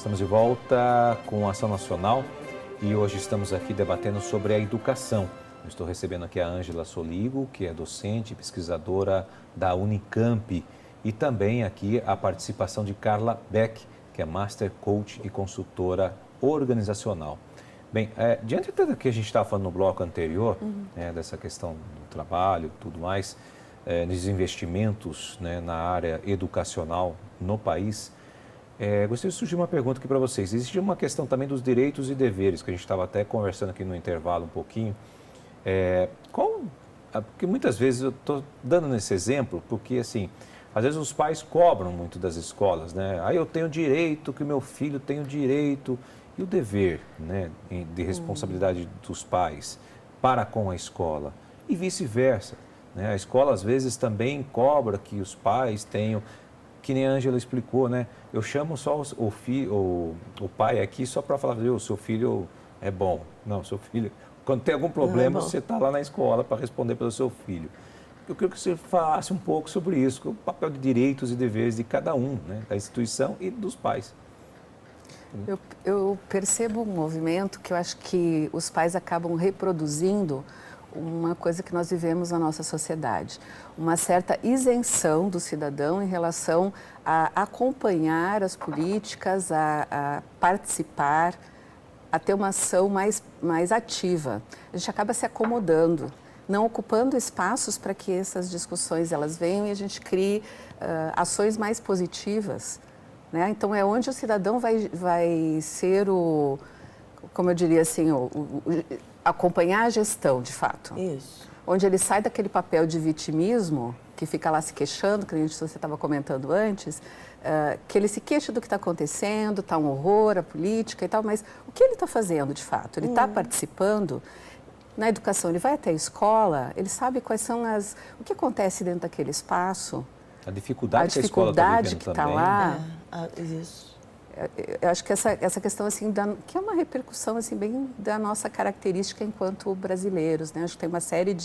Estamos de volta com a Ação Nacional e hoje estamos aqui debatendo sobre a educação. Eu estou recebendo aqui a Ângela Soligo, que é docente e pesquisadora da Unicamp, e também aqui a participação de Carla Beck, que é Master Coach e consultora organizacional. Bem, diante do que a gente estava falando no bloco anterior, dessa questão do trabalho e tudo mais, dos investimentos na área educacional no país, gostaria de surgir uma pergunta aqui para vocês. Existe uma questão também dos direitos e deveres, que a gente estava até conversando aqui no intervalo um pouquinho. Porque muitas vezes eu estou dando nesse exemplo, porque assim, às vezes os pais cobram muito das escolas, né? Eu tenho direito, que o meu filho tem o direito, e o dever, de responsabilidade dos pais para com a escola, e vice-versa. A escola às vezes também cobra que os pais tenham, que nem a Ângela explicou, eu chamo só o pai aqui só para falar, o seu filho é bom. Não, seu filho, quando tem algum problema, você está lá na escola para responder pelo seu filho. Eu queria que você falasse um pouco sobre isso, o papel de direitos e deveres de cada um, da instituição e dos pais. Eu percebo um movimento que eu acho que os pais acabam reproduzindo uma coisa que nós vivemos na nossa sociedade, uma certa isenção do cidadão em relação a acompanhar as políticas, a participar, a ter uma ação mais ativa. A gente acaba se acomodando, não ocupando espaços para que essas discussões elas venham e a gente crie ações mais positivas. Então, é onde o cidadão vai ser como eu diria assim, acompanhar a gestão, de fato. Isso. Onde ele sai daquele papel de vitimismo, que fica lá se queixando, que você estava comentando antes, que ele se queixa do que está acontecendo, está um horror, a política e tal, mas o que ele está fazendo, de fato? Ele está participando? Na educação, ele vai até a escola, ele sabe quais são o que acontece dentro daquele espaço. A dificuldade que a escola está vivendo que está também. lá. Isso. Eu acho que essa questão, assim, que é uma repercussão, assim, bem da nossa característica enquanto brasileiros, Acho que tem uma série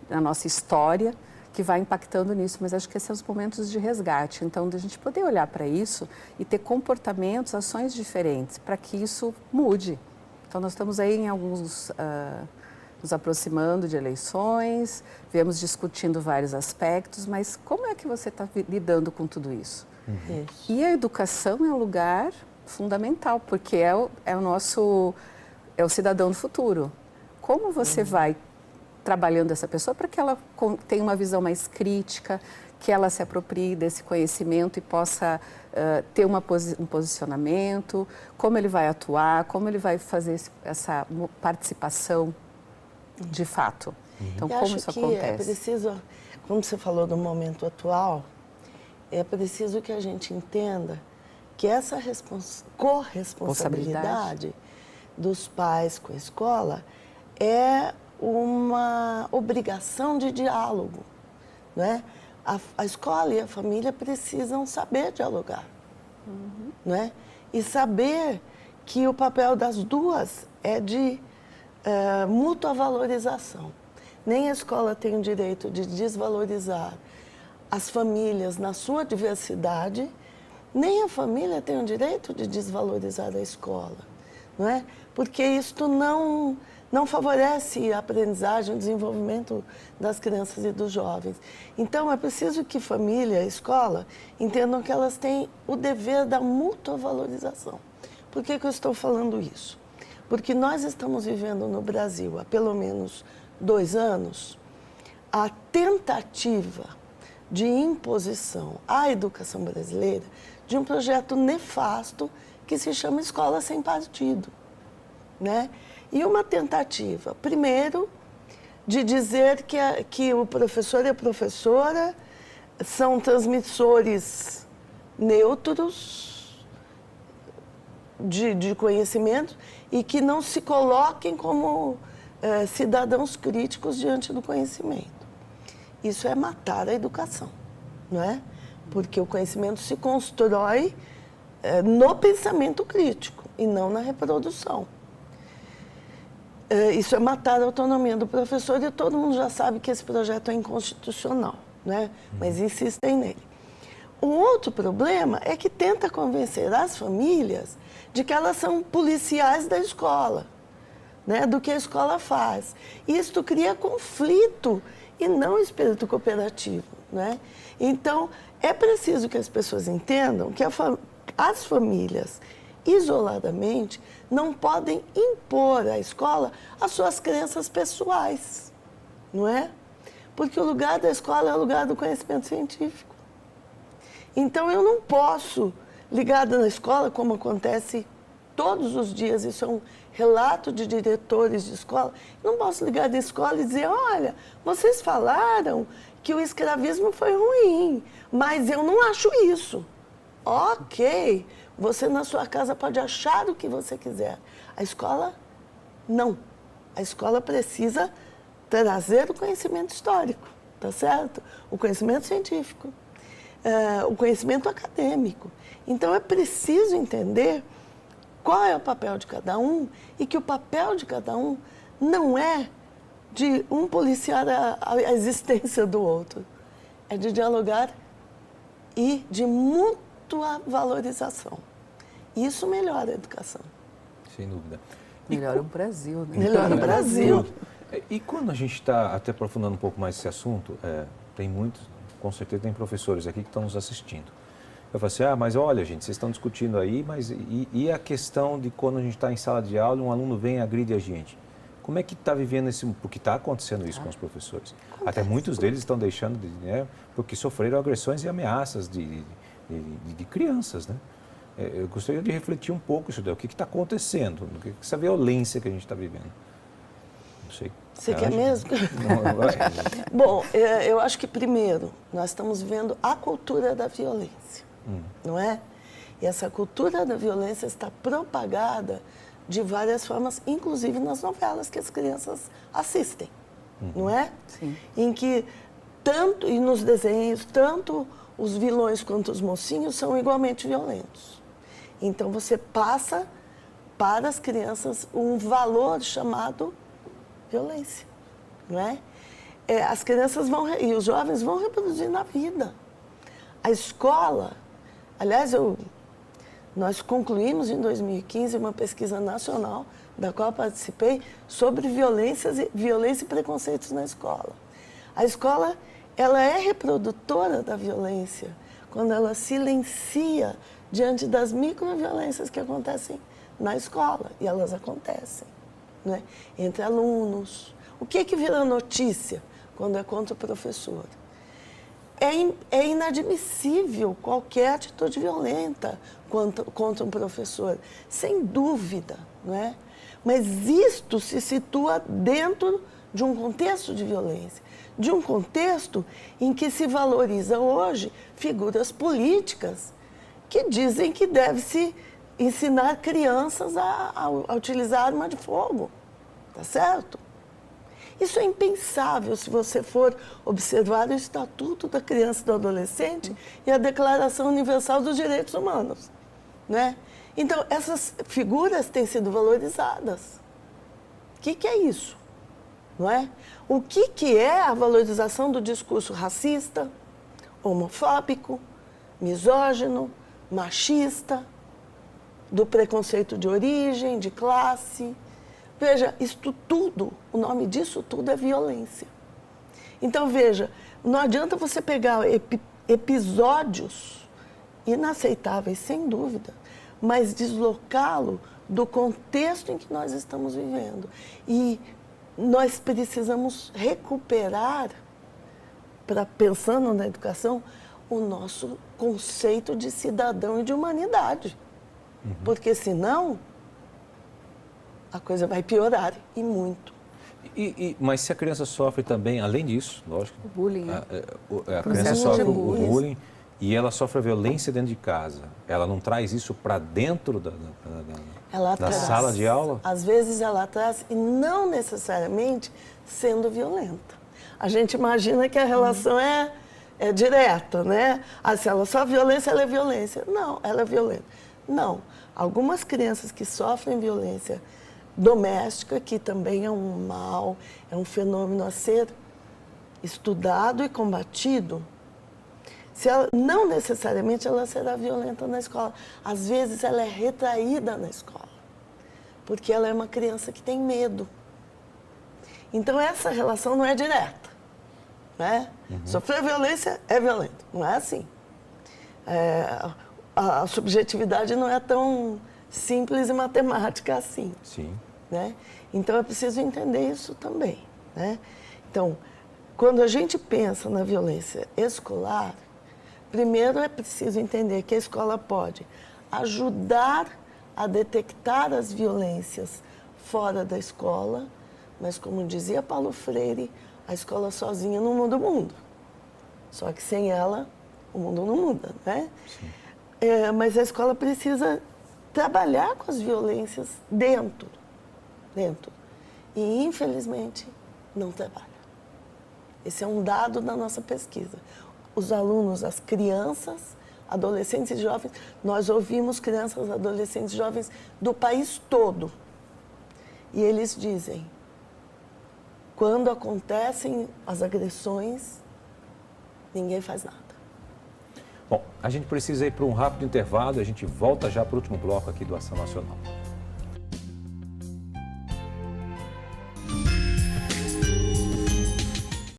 da nossa história que vai impactando nisso, mas acho que esses são os momentos de resgate. Então, da gente poder olhar para isso e ter comportamentos, ações diferentes, para que isso mude. Então, nós estamos aí em alguns... nos aproximando de eleições, viemos discutindo vários aspectos, mas como é que você está lidando com tudo isso? Isso. E a educação é um lugar fundamental, porque é o cidadão do futuro. Como você vai trabalhando essa pessoa para que ela tenha uma visão mais crítica, que ela se aproprie desse conhecimento e possa ter um posicionamento, como ele vai atuar, como ele vai fazer essa participação de fato. Então, como isso acontece? É preciso, como você falou do momento atual, é preciso que a gente entenda que essa corresponsabilidade dos pais com a escola é uma obrigação de diálogo, A escola e a família precisam saber dialogar, E saber que o papel das duas é de mútua valorização. Nem a escola tem o direito de desvalorizar as famílias na sua diversidade, nem a família tem o direito de desvalorizar a escola, Porque isto não favorece a aprendizagem, o desenvolvimento das crianças e dos jovens. Então, é preciso que família e escola entendam que elas têm o dever da mútua valorização. Por que eu estou falando isso? Porque nós estamos vivendo no Brasil há pelo menos 2 anos a tentativa de imposição à educação brasileira de um projeto nefasto que se chama Escola Sem Partido, E uma tentativa, primeiro, de dizer que o professor e a professora são transmissores neutros de conhecimento e que não se coloquem como cidadãos críticos diante do conhecimento. Isso é matar a educação, Porque o conhecimento se constrói no pensamento crítico e não na reprodução. Isso é matar a autonomia do professor e todo mundo já sabe que esse projeto é inconstitucional, Mas insistem nele. Um outro problema é que tenta convencer as famílias de que elas são policiais da escola, né, do que a escola faz. Isto cria conflito e não espírito cooperativo, né? Então, é preciso que as pessoas entendam que as famílias, isoladamente, não podem impor à escola as suas crenças pessoais, não é? Porque o lugar da escola é o lugar do conhecimento científico. Então, eu não posso, ligada na escola, como acontece todos os dias, isso é um relato de diretores de escola, não posso ligar da escola e dizer, olha, vocês falaram que o escravismo foi ruim, mas eu não acho isso. Ok, você na sua casa pode achar o que você quiser. A escola, não. A escola precisa trazer o conhecimento histórico, tá certo? O conhecimento científico, o conhecimento acadêmico. Então, é preciso entender qual é o papel de cada um e que o papel de cada um não é de um policiar a existência do outro. É de dialogar e de mútua valorização. Isso melhora a educação. Sem dúvida. Melhora o Brasil, né? Melhora o Brasil. E quando a gente está até aprofundando um pouco mais esse assunto, tem muitos, com certeza tem professores aqui que estão nos assistindo. Eu falo assim, mas olha, gente, vocês estão discutindo aí, mas e a questão de quando a gente está em sala de aula e um aluno vem e agride a gente? Como é que está vivendo esse... Porque está acontecendo isso com os professores. Até muitos deles estão deixando, porque sofreram agressões e ameaças de crianças, né? Eu gostaria de refletir um pouco isso daí. O que está acontecendo? O que essa violência que a gente está vivendo? Não sei. Você quer mesmo? Bom, eu acho que primeiro, nós estamos vivendo a cultura da violência, não é? E essa cultura da violência está propagada de várias formas, inclusive nas novelas que as crianças assistem, não é? Sim. Em que tanto, e nos desenhos, tanto os vilões quanto os mocinhos são igualmente violentos. Então você passa para as crianças um valor chamado violência, não é? As crianças e os jovens vão reproduzir na vida. A escola, aliás, nós concluímos em 2015 uma pesquisa nacional, da qual participei, sobre violência e preconceitos na escola. A escola, ela é reprodutora da violência quando ela silencia diante das microviolências que acontecem na escola, e elas acontecem, né? Entre alunos. O que vira notícia quando é contra o professor? É inadmissível qualquer atitude violenta contra um professor, sem dúvida, não é? Mas isto se situa dentro de um contexto de violência, de um contexto em que se valoriza hoje figuras políticas que dizem que deve-se ensinar crianças a utilizar arma de fogo, tá certo? Isso é impensável se você for observar o Estatuto da Criança e do Adolescente e a Declaração Universal dos Direitos Humanos, né? Então, essas figuras têm sido valorizadas. O que é isso? Não é? O que é a valorização do discurso racista, homofóbico, misógino, machista, do preconceito de origem, de classe? Veja, isto tudo, o nome disso tudo é violência. Então, veja, não adianta você pegar episódios inaceitáveis, sem dúvida, mas deslocá-lo do contexto em que nós estamos vivendo. E nós precisamos recuperar, pensando na educação, o nosso conceito de cidadão e de humanidade. Porque, senão, a coisa vai piorar, e muito. Mas se a criança sofre também, além disso, lógico... O bullying. A criança sofre o bullying e ela sofre a violência dentro de casa. Ela não traz isso para dentro da sala de aula? Às vezes ela traz, e não necessariamente sendo violenta. A gente imagina que a relação é direta, né? Se ela só violência, ela é violência. Não, ela é violenta. Não. Algumas crianças que sofrem violência doméstica, que também é um mal, é um fenômeno a ser estudado e combatido. não necessariamente ela será violenta na escola. Às vezes ela é retraída na escola, porque ela é uma criança que tem medo. Então essa relação não é direta, né? Sofrer violência é violento, não é assim. A subjetividade não é tão simples e matemática assim. Sim. Né? Então é preciso entender isso também, né? Então, quando a gente pensa na violência escolar, primeiro é preciso entender que a escola pode ajudar a detectar as violências fora da escola, mas como dizia Paulo Freire, a escola sozinha não muda o mundo. Só que sem ela, o mundo não muda, né? Sim. Mas a escola precisa trabalhar com as violências dentro. E, infelizmente, não trabalha. Esse é um dado da nossa pesquisa. Os alunos, as crianças, adolescentes e jovens, nós ouvimos crianças, adolescentes e jovens do país todo. E eles dizem, quando acontecem as agressões, ninguém faz nada. Bom, a gente precisa ir para um rápido intervalo e a gente volta já para o último bloco aqui do Ação Nacional.